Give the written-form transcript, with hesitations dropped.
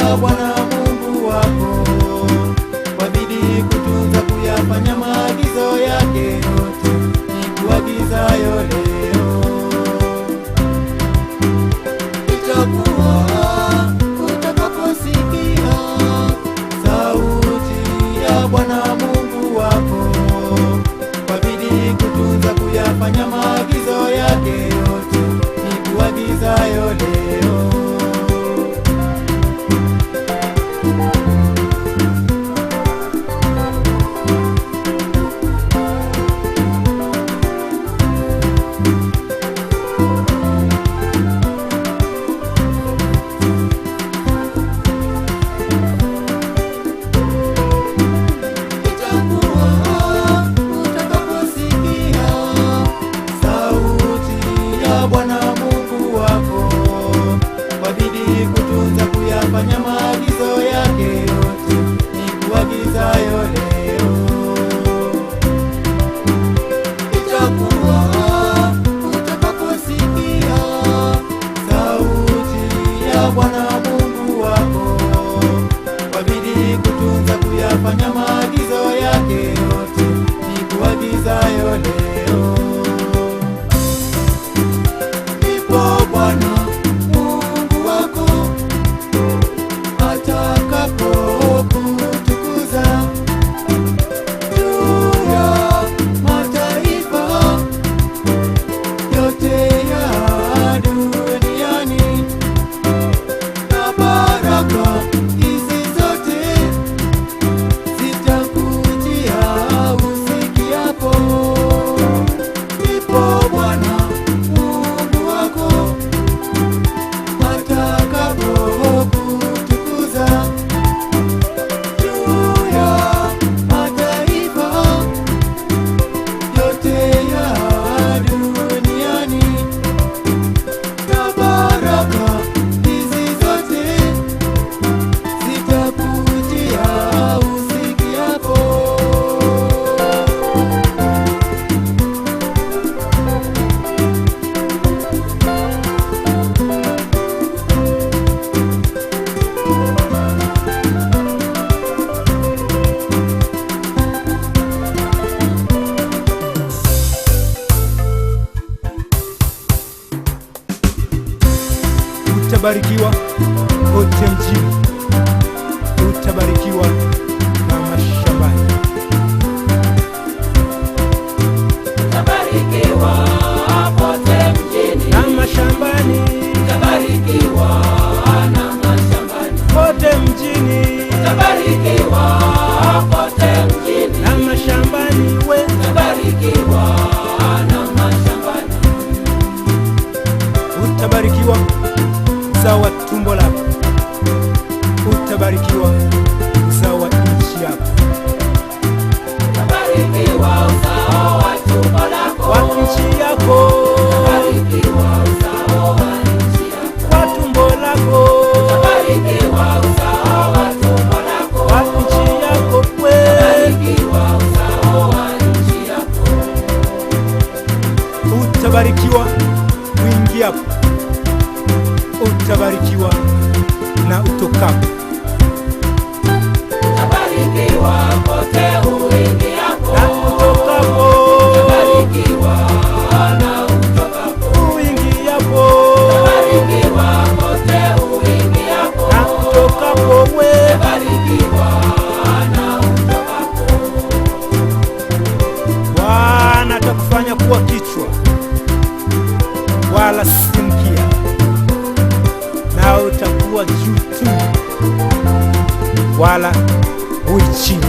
ya Bwana Mungu wako, kwa bidii kutunza kuyafanya maagizo yake yote nikuagizayo leo. Itakuwa utakaposikia sauti ya Bwana Mungu wako, kwa bidii kutunza kuyafanya maagizo yake yote nikuagizayo leo. Bwana Mungu wako, kwa bidii kutunza kuyafanya maagizo yake yote nikuagizayo leo. Itakuwa utakaposikia sauti ya Bwana Mungu wako, kwa bidii kutunza kuyafanya maagizo yake yote nikuagizayo leo. Bwana Mungu wako atakapo kutukuza juu ya mataifa yote ya duniani, na baraka hizi zote zitakujia usikiapo. Ndipo Bwana Mungu wako atakapo kutukuza juu ya mataifa yote ya duniani, na baraka hizi zote zitakujia usikiapo. Utabarikiwa kote mjini, utabarikiwa na mashambani. Utabarikiwa kote mjini Na mashambani, utabarikiwa na mashambani. kote mjini, Utabarikiwa kote mjini na mashambani, we utabarikiwa na mashambani. utabarikiwa uzao wa tumbo lako, utabarikiwa uzao wa nchi yako, Utabarikiwa uzao wa tumbo lako, wa nchi yako, utabarikiwa uzao wa nchi yako. wa tumbo lako, Utabarikiwa uzao wa tumbo lako, wa nchi yako, we utabarikiwa uzao wa nchi yako. utabarikiwa uingiapo, utabarikiwa na utokapo. Utabarikiwa kote uingiapo, Na utokapo, utabarikiwa na utokapo. uingiapo, Utabarikiwa kote uingiapo, na utokapo, we utabarikiwa na utokapo. Bwana atakufanya kuwa kichwa wala si mkia, na utakuwa juu tu wala hui chini.